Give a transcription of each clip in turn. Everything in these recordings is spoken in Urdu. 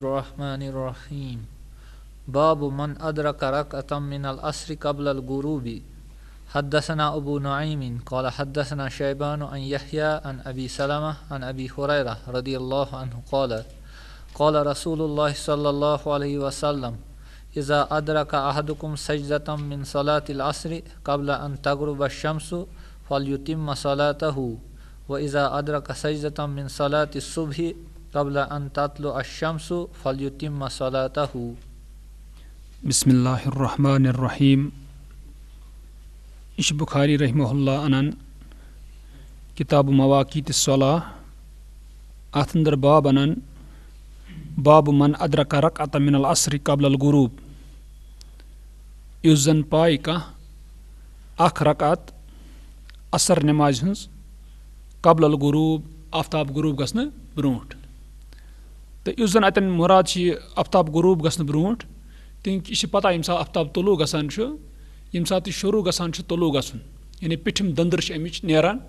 Rahmanir-Rahim. Babu man adraka rak'atan min al-asri qabla al-ghurubi. Haddathana Abu Nu'aymin qala haddathana Shaybanu an Yahya an Abi Salamah an Abi Hurairah radiyallahu anhu qala Rasulullah sallallahu alayhi wa sallam Iza adraka ahadukum sajdatan min salati al-asri qabla an taghruba ash-shamsu falyutimma salatahu wa iza adraka sajdatan min salati as-subhi qabla an tatlu ash-shamsu falyutimma salatahu. Bismillahirrahmanirrahim. Bukhari rahimahullah anan Kitab-ı Mavaqit-i Salah Atındar bab anan Babu man adraka rak'atan min al-asri qabla al-ghurub. Yus zan paai kah akh rakat asr nemaz hins qabla al-ghurub aftab ghurub gasna bront. Te yus zan aten murad chi aftab ghurub gasna bront tin ish pata imsa aftab tulu gasan chu imsa ti shuru gasan chu tulu gasun yani pitim dandir sh emich neran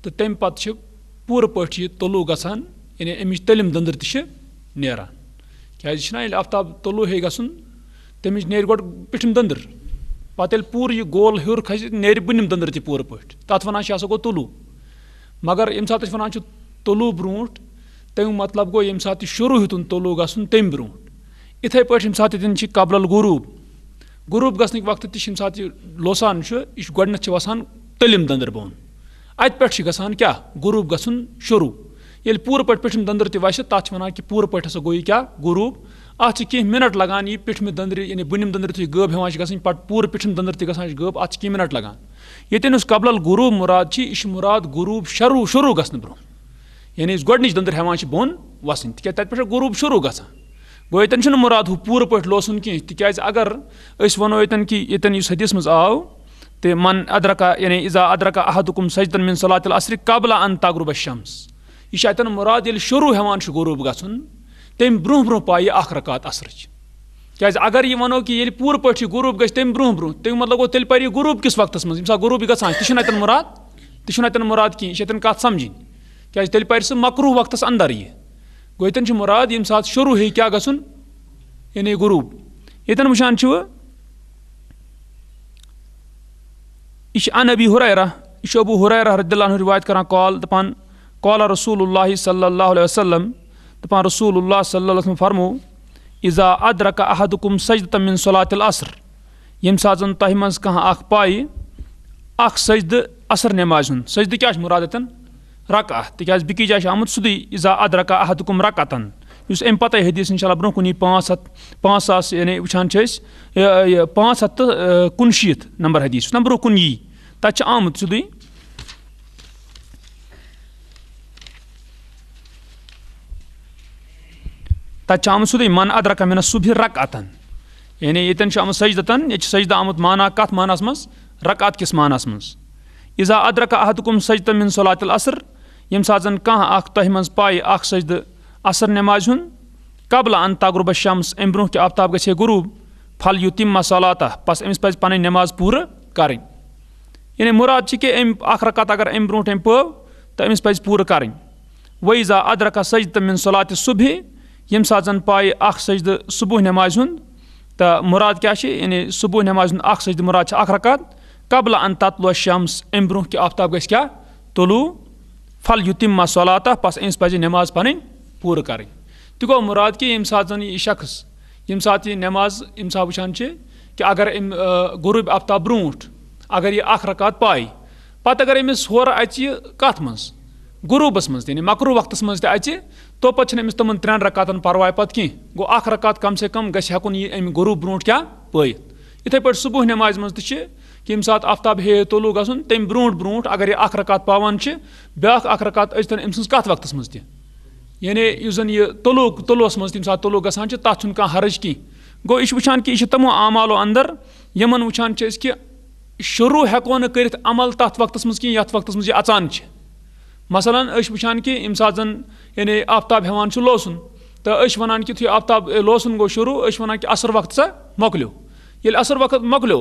te tem pat ch pur pachi tulu gasan yani emich telim dandir tish neran kya ishnail aftab tulu he gasun temich ner god pitim dandir patel pur ye gol hur khas ner bunim dandir ti pur pat tat wana sha go tulu magar imsa ti wana chu tulu bront tem matlab go imsa ti shuru hitun tulu gasun tem bront ithay pat imsa ti din chi qabla al ghurub gasnik waqt ti imsa ti losan chu ish godna chi wasan telim dandir bon at pat chi gasan kya ghurub gasun shuru yel pur pat pitim dandir ti washe tat wana ki pur pat sa goyi kya ghurub ach ki minute lagan ye pitim dandir yani bunim dandir ti gob hewan gasan pat pur pitim dandir ti gasan gob ach ki minute lagan yeten us qabla al ghurub murad chi ish murad ghurub shuru gasn bro yani is godnich dandir hewan bon wasin ti tat pat ghurub shuru gasan go yeten chun murad hu pur pat losun ki ti kya agar is wano yeten ki yeten is hadis maz aaw te man adraka yani iza adraka ahadukum sajdan min salati al-asri qabla an taghruba ash-shams ishatan murad yel shuru hewan shu ghurub gasun tem bro paye akh rakat asrch kya agar ye wano ki yel pur pat ghurub gas tem bro tem matlab go tel pari ghurub kis waqtas maz imsa ghurub gasan tishnatan murad ki ishatan kat samjin kya tel pari se makruh waqtas andar ye goyten ch murad im saat shuru he kya gasun yani ghurub yeten mushan chu ish an Abi Hurairah ish Abu Hurairah radhiyallahu anhu riwayat karan dapan qala Rasulullah sallallahu alaihi wasallam dapan Rasulullah sallallahu alaihi wasallam farmu iza adraka ahadukum sajdatan min salati al-asr yem sazan tahimaz kah akh pai akh sajd asr namazun sajd kya muradatan rak'ah tikaz biki jash amut sudi iza adraka ahadukum rak'atan yus em pata hadis inshallah bron kuni 5 yani uchan chais 5 kunshit number hadis number kunyi tach amut sudi man adraka min as-subhi rak'atan yani yeten sham sajdatan yech sajda amut mana kat manas mas rak'at kis manas mas iza adraka ahadukum sajdatan min salati al-asr yem sazan kah akh tahimans pai akh sajd asr namaz hun qabla an taghruba ash-shams embruh ki aftab gache ghurub fal yutimma salata pas emis pas pani namaz pura karin yani murad chi ke em akh rakat agar embruh tempo ta emis pas pura karin wa iza adraka sajdatan min salati as-subhi yem sazan pai akh sajd subuh namaz hun ta murad kya chi yani subuh namaz hun akh sajd murad akh rakat qabla an tatlu ash-shams embruh ki aftab gache kya tulu fal yutimma salata pas eins paji namaz panin pur karin tiko murad ki imsazan ye shakhs imsati namaz imsa wichan che ki agar ghurub aftab bront agar ye akh rakat pai pat agar emis hor achi katmans ghurubas mans yani makruh waqtas mans te achi to pachne emis taman 3 rakatan parwai pat ki go akh rakat kam se kam gash hakun ye em ghurub bront kya pai ithe pat subuh namaz mans te che kim saat aftab he tolu gasun tem bront agar ye akh rakat pawan che byak akh rakat ajtan emsins kat waqtas mans te yani yuzan ye tolu mans tim saat tolu gasan che tatun ka haraj ki go ish wichan ki ish tamo amalo andar yaman wichan che iski shuru hakon kerit amal tat waqtas mans ki yat waqtas mans ye acan che masalan ish wichan ki imsazan yani aftab hewan chu losun ta ish wanan ki thi aftab losun go shuru ish wanan ki asr waqt sa moklo yel asr waqt moklo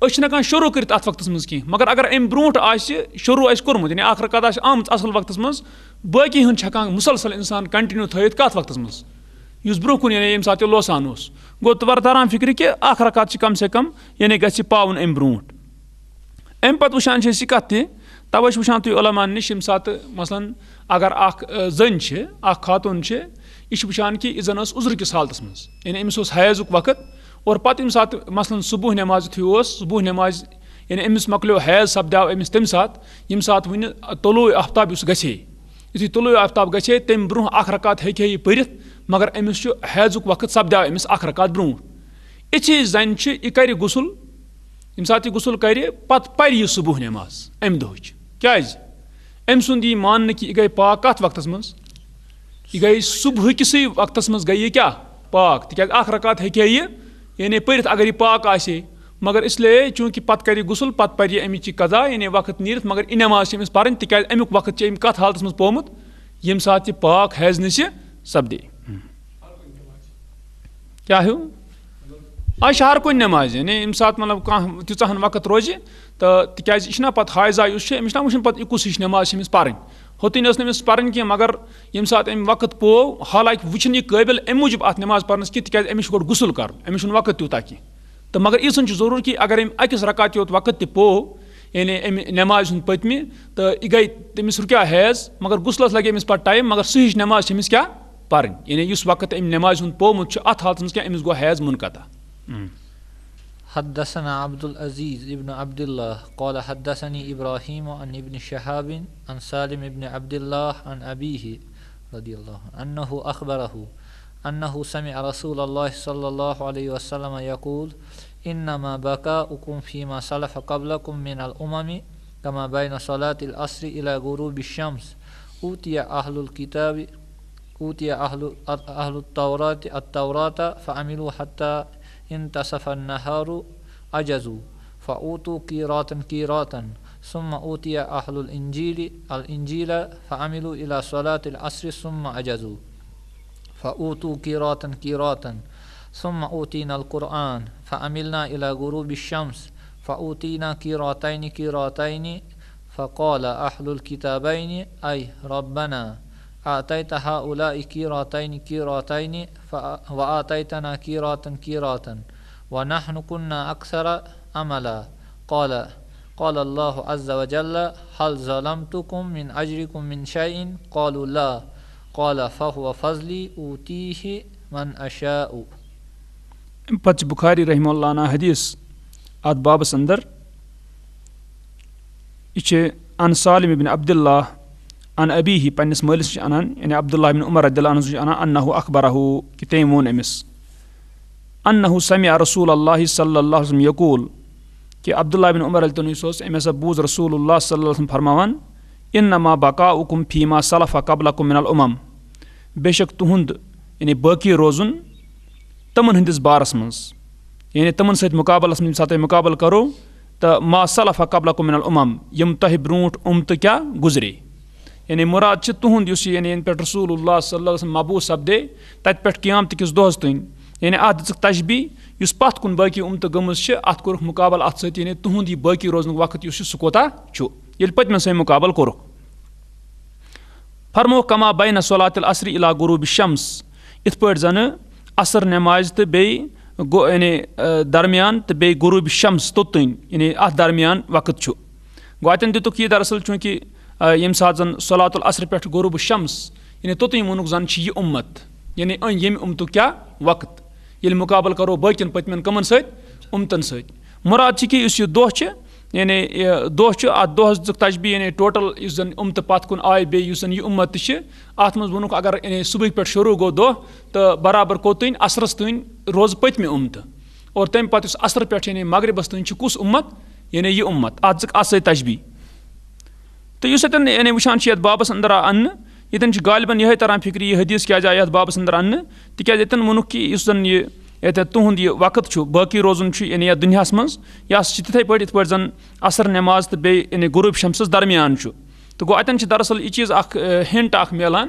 أسۍ چھِنہٕ ہٮ۪کان شروٗع کٔرِتھ اَتھ وقتَس منٛز کینٛہہ مگر اگر اَمہِ برونٛٹھ آسہِ شروٗع آسہِ کوٚرمُت یعنی اکھ رکعت آسہِ آمٕژ اَصٕل وقتَس منٛز باقٕے ہُنٛد چھِ ہٮ۪کان مُسلسل اِنسان کَنٹِنیوٗ تھٲیِتھ کَتھ وقتَس منٛز یُس برونٛہہ کُن یعنی ییٚمہِ ساتہٕ یہِ لوسان اوس گوٚو تران فِکرِ کہِ اکھ رکعت چھِ کم سے کم یعنی گژھِ پاوُن اَمہِ برونٛٹھ اَمہِ پَتہٕ وٕچھان چھِ أسۍ یہِ کَتھ تہِ تَوَے چھِ وٕچھان تُہۍ عُلماءن نِش ییٚمہِ ساتہٕ مثلاً اگر اکھ زٔنۍ چھِ اکھ خاتوٗن چھِ یہِ چھِ وٕچھان کہِ یہِ زَن ٲس عُذرٕ کِس حالتَس منٛز یعنی أمِس اوس حیضُک وقت اور پَتہٕ ییٚمہِ ساتہٕ مثلاً صُبح نٮ۪ماز یُتھُے اوس صُبح نٮ۪مازِ یعنی أمِس مۄکلیو حیض سپدیو أمِس تَمہِ ساتہٕ ییٚمہِ ساتہٕ وٕنہِ طلوٗع آفتاب یُس گژھِ ہے یُتھُے طلوٗع آفتاب گژھِ ہے تَمہِ برونٛہہ اکھ رکعت ہیٚکہِ ہے یہِ پٔرِتھ مگر أمِس چھُ حیضُک وقت سپدیو أمِس اکھ رکعت برونٛٹھ یِژھے زَنہِ چھِ یہِ کَرِ غسل ییٚمہِ ساتہٕ یہِ غسل کَرِ پَتہٕ پَرِ یہِ صُبح نٮ۪ماز اَمہِ دۄہٕچ کیٛازِ أمۍ سُنٛد یی ماننہٕ کہِ یہِ گٔے پاک کَتھ وقتَس منٛز یہِ گٔے صُبحٕکِسٕے وقتَس منٛز گٔے یہِ کیٛاہ پاک تِکیٛازِ اکھ رکعت ہیٚکہِ ہے یہِ یعنی پٔرِتھ اگر یہِ پاک آسہِ ہے مگر اِسلیے چوٗنٛکہِ پَتہٕ کَرِ یہِ غسل پَتہٕ پَرِ یہِ اَمِچ یہِ قضا یعنی وقت نیٖرِتھ مگر یہِ نٮ۪ماز چھِ أمِس پَرٕنۍ تِکیٛازِ اَمیُک وقت چھِ أمۍ کَتھ حالتَس منٛز پوٚمُت ییٚمہِ ساتہٕ یہِ پاک حیض نِش سپدے کیٛاہ ہیوٗ آز چھِ ہر کُنہِ نٮ۪مازِ یعنی ییٚمہِ ساتہٕ مطلب کانٛہہ تیٖژاہ ہن وقت روزِ تہٕ تِکیٛازِ یہِ چھُنہ پَتہٕ حایضہ یُس چھُ أمِس چھُنہ وٕچھُن پَتہٕ یہِ کُس ہِش نٮ۪ماز چھِ أمِس پَرٕنۍ ہوٚتٕنۍ ٲس نہٕ أمِس پَرٕنۍ کینٛہہ مگر ییٚمہِ ساتہٕ أمۍ وقت پوو حالانکہِ وٕچھُن یہِ قٲبِل اَمہِ موٗجوٗب اَتھ نٮ۪ماز پَرنَس کینٛہہ تِکیٛازِ أمِس چھُ گۄڈٕ غسل کَرُن أمِس چھُنہٕ وقت تیوٗتاہ کینٛہہ تہٕ مگر ییٖژہن چھُ ضروٗر کہِ اگر أمۍ أکِس رکعت یوت وقت تہِ پوو یعنی اَمہِ نٮ۪مازِ ہُنٛد پٔتمہِ تہٕ یہِ گٔے تٔمِس رُکیو حیض مگر غسلَس لَگہِ أمِس پَتہٕ ٹایم مگر سُہ ہِش نٮ۪ماز چھِ أمِس کیٛاہ پَرٕنۍ یعنی یُس وقت أمۍ نٮ۪مازِ ہُنٛد پومُت چھُ اَتھ حالتَس منٛز کیٛاہ أمِس گوٚو حیض مُنقطع حدثنا عبد العزيز ابن عبد الله قال حدثني إبراهيم عن ابن شهاب عن سالم ابن عبد الله عن أبيه رضي الله عنه أنه أخبره أنه سمع رسول الله صلى الله عليه وسلم يقول إنما بكاؤكم فيما سلف قبلكم من الأمم كما بين صلاة العصر إلى غروب الشمس أوتي أهل الكتاب أوتي أهل التوراة فعملوا حتى انتصف النهار عجزوا فأوتوا قيراطا ثم أوتي أهل الإنجيل فعملوا إلى صلاة العصر ثم عجزوا فأوتوا قيراطا ثم أوتينا القرآن فعملنا إلى غروب الشمس فأوتينا قيراطين فقال أهل الكتابين أي ربنا أعطيت هؤلاء قيراطين وآتيتنا قيراطا ونحن كنا أكثر عملا قال الله عز وجل هل ظلمتكم من أجركم من شيء قالوا لا قال فهو فضلي أوتيه من أشاء. پتہٕ چھِ بُخاری رحمہ اللہ عنہ حدیث اَتھ بابس اندر یہِ چھِ ان سالم ابن عبداللہ ان ابیہ پننِس مٲلِس چھِ انان یعنی عبداللہ ابن عمر رضی اللہ عنہ چھِ انان انہُ اخبرہُ کہِ تٔمۍ ووٚن أمِس انہُ سمع رسول اللہ صلی اللہ علیہ وسلم یقول کہِ عبداللہ ابن عمر رضی اللہ عنہ اوس أمۍ ہسا بوٗز رسول اللہ صلی اللہ علیہ وسلم فرماوان انما بقاؤکم فیما سلف قبلکم من الامم بے شک تُہُنٛد یعنی باقٕے روزُن تِمن ہٕنٛدِس بارس منٛز یعنی تِمن سۭتۍ مُقابلس منٛز ییٚمہِ ساتہٕ تُہۍ مُقابل کرو تہٕ ما سلف قبلکم من الامم یِم تۄہہِ برونٛٹھ تہٕ کیٛاہ گُزرے یعنی مُراد چھِ تُہُنٛد یُس یہِ یعنی یَنہٕ پٮ۪ٹھ رسول اللہ صلی اللہ علیہ وسلم مبعوٗث سپدے تَتہِ پٮ۪ٹھ قیامتہٕ کِس دۄہس تانۍ یعنی اَتھ دِژٕکھ تشبیٖح یُس پتھ کُن باقٕے گٔمٕژ چھِ اَتھ کوٚرُکھ مُقابل اَتھ سۭتۍ یعنی تُہُنٛد یہِ باقٕے روزنُک وقت یُس چھُ سُہ کوتاہ چھُ ییٚلہِ پٔتمٮ۪ن سۭتۍ مُقابل کوٚرُکھ فرموکھ کما بین صلات العصر الی غروب الشمس یِتھ پٲٹھۍ زنہٕ عصر نٮ۪مازِ تہٕ بیٚیہِ یعنی درمیان تہٕ بیٚیہِ غروب شمس توٚتانۍ یعنی اَتھ درمیان وقت چھُ گوٚو اَتٮ۪ن دِتُکھ یہِ دراصل چوٗنٛکہِ ییٚمہِ ساتہٕ زن صلات العصر پٮ۪ٹھ غروب شمس یعنی توٚتانۍ ووٚنُکھ زن چھِ یہِ اُمت یعنی ییٚمہِ اُمتُک کیٛاہ وقت ییٚلہِ مُقابل کرو باقین پٔتمٮ۪ن کٕمن سۭتۍ اُمتن سۭتۍ مُراد چھِ کہِ یُس یہِ دۄہ چھِ یعنی یہِ دۄہ چھُ اَتھ دۄہس دِژٕکھ تشبیٖح یعنی ٹوٹل یُس زن اُمتہٕ پتھ کُن آے بیٚیہِ یُس زن یہِ اُمت تہِ چھِ اَتھ منٛز ووٚنُکھ اگر یعنی صُبحٕکۍ پٮ۪ٹھ شروٗع گوٚو دۄہ تہٕ برابر کوٚتانۍ عصرس تانۍ روزٕ پٔتمہِ اُمتہٕ اور تمہِ پتہٕ یُس عصرٕ پٮ۪ٹھ یعنی مغربس تانۍ چھُ کُس اُمت یعنی یہِ اُمت اَتھ دِژٕکھ اَتھ سۭتۍ تشبیٖح تہٕ یُس اَتٮ۪ن یعنی وٕچھان چھِ یَتھ بابس انٛدر آو اننہٕ ییٚتٮ۪ن چھِ غالبن یِہے تران فِکرِ یہِ حدیث کیٛازِ آیہِ یَتھ بابس انٛدر اننہٕ تِکیٛازِ ییٚتٮ۪ن ووٚنُکھ کہِ یُس زن یہِ ییٚتٮ۪ن تُہُنٛد یہِ وقت چھُ باقٕے روزُن چھُ یعنی یتھ دُنیاہس منٛز یہِ ہسا چھِ تِتھٕے پٲٹھۍ یِتھ پٲٹھۍ زن عصر نٮ۪ماز تہٕ بیٚیہِ یعنی غروب شمسس درمیان چھُ تہٕ گوٚو اتٮ۪ن چھِ دراصل یہِ چیٖز اکھ ہِنٹ اکھ مِلان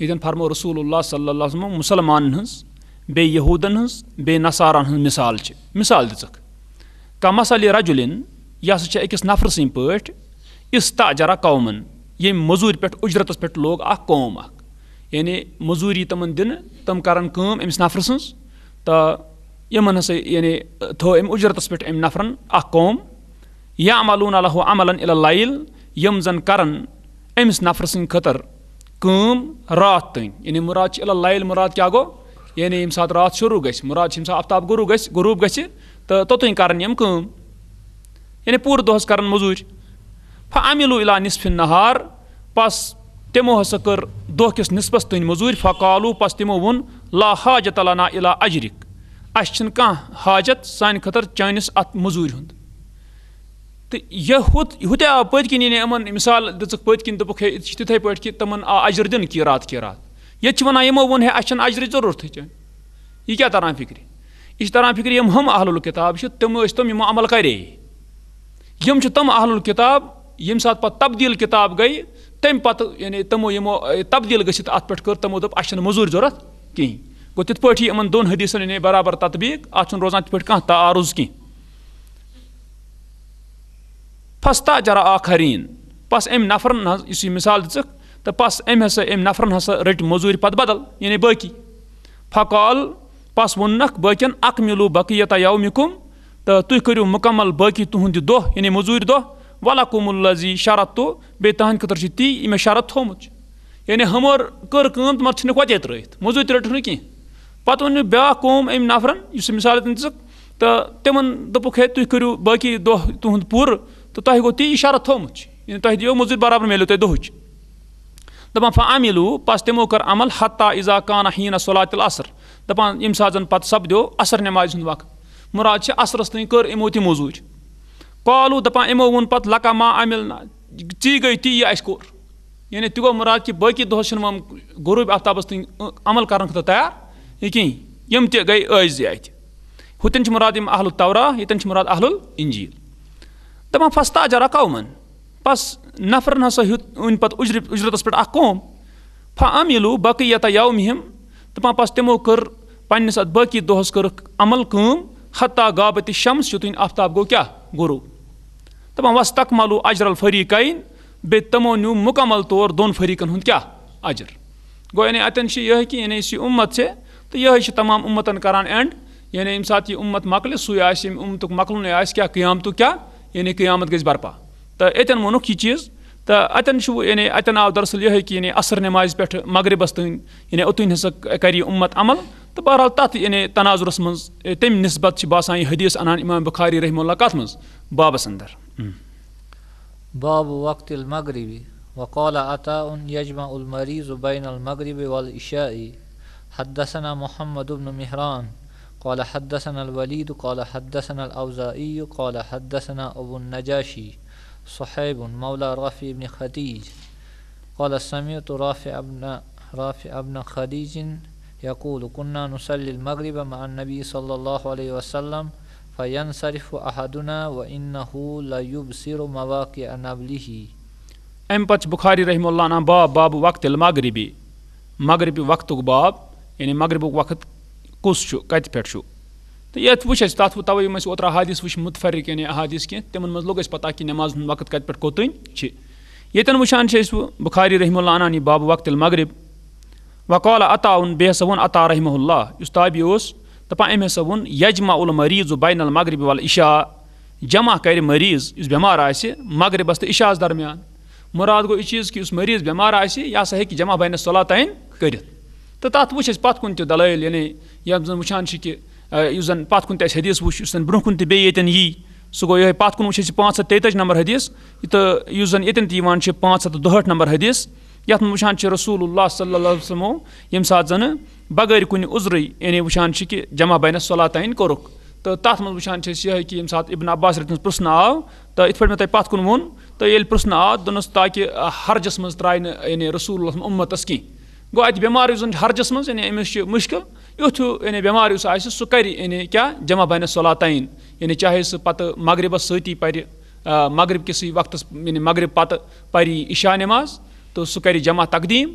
ییٚتٮ۪ن فرمو رسول اللہ صلی اللہ علیہ وسلم مُسلمانن ہٕنٛز بیٚیہِ یہوٗدن ہٕنٛز بیٚیہِ نصارن ہٕنٛز مِثال چھِ مِثال دِژٕکھ کمثل رجلن یہِ ہسا چھِ أکِس نفرٕ سٕنٛدۍ پٲٹھۍ استاجرا قومن ییٚمۍ موٚزوٗرۍ پٮ۪ٹھ اُجرتس پٮ۪ٹھ لوگ اکھ قوم اکھ یعنی موٚزوٗری تِمن دِنہٕ تِم کرن کٲم أمِس نفرٕ سٕنٛز تہٕ یِمن ہسا یعنی تھٲو أمۍ اُجرتس پٮ۪ٹھ أمۍ نفرن اکھ قوم یعملوٗنَ لَہُ عملن اِلَى اللَّیل یِم زن کرن أمِس نفرٕ سٕنٛدِ خٲطرٕ کٲم راتھ تانۍ یعنی مُراد چھِ اِلَى اللَّیل مُراد کیاہ گوٚو یعنی ییٚمہِ ساتہٕ راتھ شروٗع گژھِ مُراد چھِ ییٚمہِ ساتہٕ آفتاب غروٗب گژھِ تہٕ توٚتانۍ کرن یِم کٲم یعنی پوٗرٕ دۄہس کرن موٚزوٗرۍ فعملوٗ اِلَى نِصفِ النہار پس تِمو ہسا کٔر دۄہ کِس نِصفس تانۍ موٚزوٗرۍ فقالوٗ پس تِمو ووٚن لا حاجت لنا اِلَى اجرِک اَسہِ چھِنہٕ کانٛہہ حاجت سانہِ خٲطرٕ چٲنِس اتھ موٚزوٗرۍ ہُنٛد تہٕ یہِ ہُتہِ آو پٔتۍ کِنۍ یعنی یِمن مِثال دِژٕکھ پٔتۍ کِنۍ دوٚپُکھ ہے یہِ چھِ تِتھٕے پٲٹھۍ کہِ تِمن آو اجر دِنہٕ کی رات ییٚتہِ چھِ ونان یِمو ووٚن ہے اَسہِ چھنہٕ اجرٕچ ضروٗرتھٕے چٲنۍ یہِ کیاہ تران فِکرِ یہِ چھِ تران فِکرِ یِم ہُم اہل الکِتاب چھِ تِم ٲسۍ تِم یِمو عمل کرے یِم چھِ تِم اہل الکِتاب ییٚمہِ ساتہٕ پتہٕ تبدیٖل کِتاب گٔے تمہِ پتہٕ یعنی تِمو یِمو تبدیٖل گٔژھِتھ اتھ پٮ۪ٹھ کٔر تِمو دوٚپ اَسہِ چھنہٕ موٚزوٗرۍ ضوٚرتھ کِہینۍ گوٚو تِتھ پٲٹھۍ یہِ یِمن دۄن حدیٖثن یعنی برابر تطبیٖق اتھ چھُنہٕ روزان تِتھ پٲٹھۍ کانٛہہ تعارُض کینٛہہ فستاجرا آخریٖن پس أمۍ نفرن حظ یُس یہِ مِثال دِژٕکھ تہٕ پس أمۍ نفرن ہسا رٔٹۍ موٚزوٗرۍ پتہٕ بدل یعنی باقٕے فقال پس ووٚننکھ باقین اکملوٗ بقیتا یومِکُم تہٕ تُہۍ کٔرِو مُکمل باقٕے تُہُنٛد یہِ دۄہ یعنی موٚزوٗرۍ دۄہ ولکُم الذی شرطتُ بیٚیہِ تُہنٛدِ خٲطرٕ چھُ تی یہِ مےٚ شرط تھومُت چھُ یعنی ہُمو کٔر کٲم تِمن ژھٕنِکھ وتے ترٲیِتھ موٚزوٗرۍ تہِ رٔٹٕکھ نہٕ کینٛہہ پتہٕ ووٚن مےٚ بیاکھ قوم أمۍ نفرن یُس یہِ مِثال دِژٕکھ تہٕ تِمن دوٚپُکھ ہے تُہۍ کٔرِو باقٕے دۄہ تُہُنٛد پوٗرٕ تہٕ تۄہہِ گوٚو تی یہِ شرط تھومُت چھُ یعنی تۄہہِ دِیو موٚزوٗرۍ برابر میلیو تۄہہِ دۄہٕچ دپان فعملوٗ پس تِمو کٔر عمل حتا اذا کانہ حیٖنہ صلاتِ العصر دپان ییٚمہِ ساتہٕ زن پتہٕ سپدیو عصر نٮ۪مازِ ہُنٛد وقت مُراد چھِ عصرس تانۍ کٔر یِمو تہِ موٚزوٗرۍ قالوٗ دپان یِمو ووٚن پتہٕ لکا ما عملنا ژی گٔے تی یہِ اَسہِ کوٚر یعنی تہِ گوٚو مُراد کہِ باقٕے دۄہس چھِنہٕ یِم غروٗبِ آفتابس تانۍ عمل کرنہٕ خٲطرٕ تیار کِہینۍ یِم تہِ گٔے عٲجزی اَتہِ ہُتٮ۪ن چھِ مُراد یِم اہل التورا ییٚتٮ۪ن چھِ مُراد اہل الانجیل دپان فستاجرا قومن پس نفرن ہسا أنۍ پتہٕ اُجرتس پٮ۪ٹھ اکھ قوم فعملوٗ بقیتا یومِہِم دپان پس تِمو کٔر پننِس اتھ باقٕے دۄہس کٔرٕکھ عمل کٲم حتا غابتِ شمس یوٚتانۍ آفتاب گوٚو کیاہ غروٗب دپان وستکملوٗ اجر الفریقین بیٚیہِ تِمو نیوٗ مُکمل طور دۄن فریٖقن ہُنٛد کیاہ اجر گوٚو یعنی اَتٮ۪ن چھِ یِہے کہِ یعنی یُس یہِ اُمت چھِ تہٕ یِہے چھِ تمام اُمتن کران اینڈ یعنی ییٚمہِ ساتہٕ یہِ اُمت مۄکلہِ سُے آسہِ ییٚمہِ اُمتُک مۄکلُنٕے آسہِ کیاہ قیامتُک کیاہ یعنی قیامت گژھِ برپا تہٕ ییٚتٮ۪ن ووٚنُکھ یہِ چیٖز تہٕ اَتٮ۪ن چھُ یعنی اَتٮ۪ن آو دراصل یِہے کہِ یعنی عصر نٮ۪مازِ پٮ۪ٹھ مغربس تانۍ یعنی اوٚتانۍ ہسا کرِ یہِ اُمت عمل تہٕ بہرحال تتھ یعنی تناظُرس منٛز تمہِ نسبت چھِ باسان یہِ حدیٖث انان امام بخاری رحمہ اللہ کتھ منٛز بابس انٛدر باب وقت المغرب وقال عطاء يجمع المريض بين المغرب والعشاء حدثنا محمد بن مهران قال حدثنا الوليد قال حدثنا الأوزاعي قال حدثنا أبو النجاشي صحيب مولى رافع بن خديج قال سمعت رافع بن خديج يقول كنا نصلي المغرب مع النبي صلى الله عليه وسلم فينصرف أحدنا وإنه ليبصر مواقع نبله امہِ پتہٕ چھُ بُخاری رحمہ اللہ انان باب وقت المغربی مغربی وقتُک باب یعنی مغربُک وقت کُس چھُ کتہِ پٮ۪ٹھ چھُ تہٕ یتھ وٕچھ اَسہِ تتھ تَوَے یِم اَسہِ اوترٕ احادیٖث وٕچھ مُتفرق یعنی احادیٖث کینٛہہ تِمن منٛز لوٚگ اَسہِ پتہ کہِ نٮ۪ماز ہُنٛد وقت کتہِ پٮ۪ٹھ کوٚتانۍ چھِ ییٚتٮ۪ن وٕچھان چھِ أسۍ بُخاری رحمہ اللہ انان یہِ باب وقت المغرب وقال عطاء بیٚیہِ ہسا ووٚن عطا رحمہ اللہ یُس تابعی اوس دپان أمۍ ہسا ووٚن یجمع المریٖض بین المغرب والعشاء جمع کرِ مریٖض یُس بٮ۪مار آسہِ مغربس تہٕ عشاءس درمیان مُراد گوٚو یہِ چیٖز کہِ یُس مریٖض بٮ۪مار آسہِ یہِ ہسا ہیٚکہِ جمع بین الصلاتین کٔرِتھ تہٕ تتھ وٕچھ اَسہِ پتھ کُن تہِ دلٲیل یعنی یَتھ زن وٕچھان چھِ کہِ یُس زن پتھ کُن تہِ اَسہِ حدیٖث وٕچھ یُس زن برونٛہہ کُن تہِ بیٚیہِ ییٚتٮ۪ن یی سُہ گوٚو یِہوے پتھ کُن وٕچھ اَسہِ 543 نمبر حدیٖث تہٕ یُس زن ییٚتٮ۪ن تہِ یِوان چھِ 562 نمبر حدیٖث یتھ منٛز وٕچھان چھِ رسول اللہ صلی اللہ علیہ وسلمو ییٚمہِ ساتہٕ زنہٕ بغٲر کُنہِ عُذرٕے یعنی وٕچھان چھِ کہِ جمع بین الصلاتین کوٚرُکھ تہٕ تتھ منٛز وٕچھان چھِ أسۍ یِہے کہِ ییٚمہِ ساتہٕ ابن عباس رٔٹنَس پرٛژھنہٕ آو تہٕ یِتھ پٲٹھۍ مےٚ تۄہہِ پتھ کُن ووٚن تہٕ ییٚلہِ پرٛژھنہٕ آو دوٚپنَس تاکہِ ہرجس منٛز ترٛایہِ نہٕ یعنی رسول اللہ اُمتس کینٛہہ گوٚو اَتہِ بٮ۪مار یُس زن چھُ ہرجس منٛز یعنی أمِس چھُ مُشکِل یُتھ ہیوٗ یعنی بٮ۪مار یُس آسہِ سُہ کرِ یعنی کیاہ جمع بین الصلاتین یعنی چاہے سُہ پتہٕ مغربس سۭتی پرِ مغرب کِسٕے وقتس یعنی مغرب پتہٕ پرِ عشاء نٮ۪ماز تہٕ سُہ کرِ جمع تقدیٖم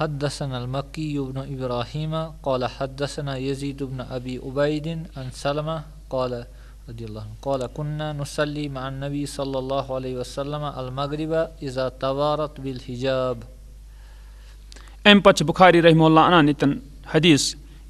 حدثنا المكي بن إبراهيم قال حدثنا يزيد بن أبي عبيد عن سلمة قال رضي الله عنه قال كنا نصلي مع النبي صلى الله عليه وسلم المغرب إذا توارت بالحجاب. أم پتہ بخاری رحمه الله عنہ نتن حدیث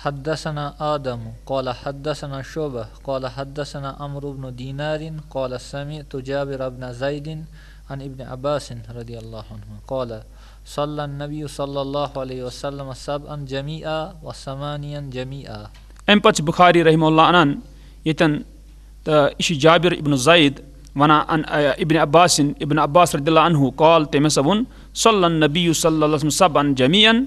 حدثنا آدم قال حدثنا شعبة قال حدثنا عمرو بن دينار قال سمعت جابر بن زيد عن ابن عباس رضي الله عنه قال صلى النبي صلى الله عليه وسلم سبعا جميعا وثمانيا جميعا. ام پتہ بخاری رحمه الله عنہ یتن اش جابر ابن زید ونا عن ابن عباس رضي الله عنه قال تمسون صلى النبي صلى الله عليه وسلم سبعا جميعا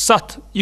7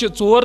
4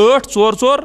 8 4 4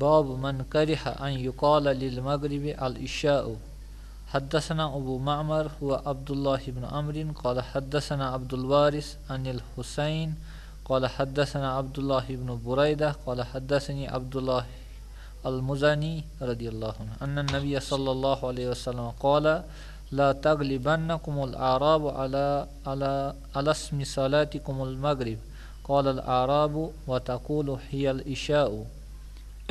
باب من كره أن يقال للمغرب العشاء. حدثنا أبو معمر وعبد الله بن عمرو قال حدثنا عبد الوارث عن الحسين قال حدثنا عبد الله بن بريدة قال حدثني عبد الله المزني رضي الله عنه أن النبي صلى الله عليه وسلم قال لا تغلبنكم الأعراب على اسم صلاتكم المغرب قال الأعراب وتقول هي العشاء.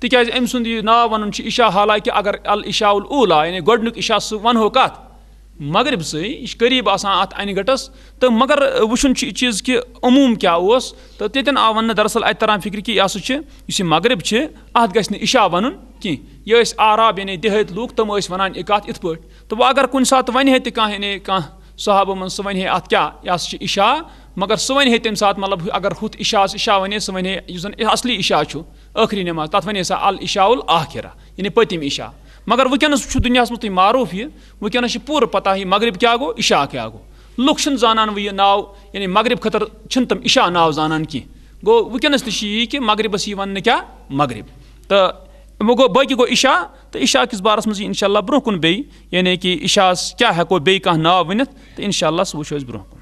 تِکیٛازِ أمۍ سُنٛد یہِ ناو وَنُن چھُ عشا حالانکہِ اگر العشاء الاوٗلا یعنی گۄڈنیُک عشا سُہ وَنہو کَتھ مغربسٕے یہِ چھُ قریٖب آسان اَتھ اَنہِ گٔٹَس تہٕ مگر وٕچھُن چھُ یہِ چیٖز کہِ عموٗم کیاہ اوس تہٕ تَتٮ۪ن آو وَننہٕ دراصل اَتہِ تران فِکرِ کہِ یہِ ہسا چھُ یُس یہِ مغرب چھِ اَتھ گژھِ نہٕ عشا وَنُن کینٛہہ یہِ ٲسۍ آراب یعنی دِہٲتۍ لوٗکھ تِم ٲسۍ وَنان یہِ کَتھ یِتھ پٲٹھۍ تہٕ وۄنۍ اگر کُنہِ ساتہٕ وَنہِ ہے تہِ کانٛہہ یعنی کانٛہہ صحابہٕ منٛز سُہ وَنہِ ہے اَتھ کیاہ یہِ ہسا چھُ عشا مگر سُہ وَنہِ ہے تَمہِ ساتہٕ مطلب اگر ہُتھ عشاہَس عشا وَنہِ ہے سُہ وَنہِ ہے یُس زَن اَصلی عشا چھُ ٲخری نٮ۪ماز تَتھ وَنہِ ہے سۄ العشاء الاخرہ یعنی پٔتِم عشا مگر وٕنکیٚنَس چھُ دُنیاہَس منٛز تُہۍ معروٗف یہِ وٕنکیٚنَس چھِ پوٗرٕ پَتہ یہِ مغرب کیاہ گوٚو عشا کیاہ گوٚو لُکھ چھِنہٕ زانان وۄنۍ یہِ ناو یعنی مغرب خٲطرٕ چھِنہٕ تِم عشا ناو زانان کینٛہہ گوٚو وٕنکیٚنَس تہِ چھِ یی کہِ مغربَس یی وَننہٕ کیاہ مغرب تہٕ وۄنۍ گوٚو باقٕے گوٚو عشا تہٕ عشا کِس بارَس منٛز یی اِنشاء اللہ برونٛہہ کُن بیٚیہِ یعنی کہِ عشاہَس کیاہ ہٮ۪کو بیٚیہِ کانٛہہ ناو ؤنِتھ تہٕ اِنشاء اللہ سُہ وٕچھو أسۍ برونٛہہ کُن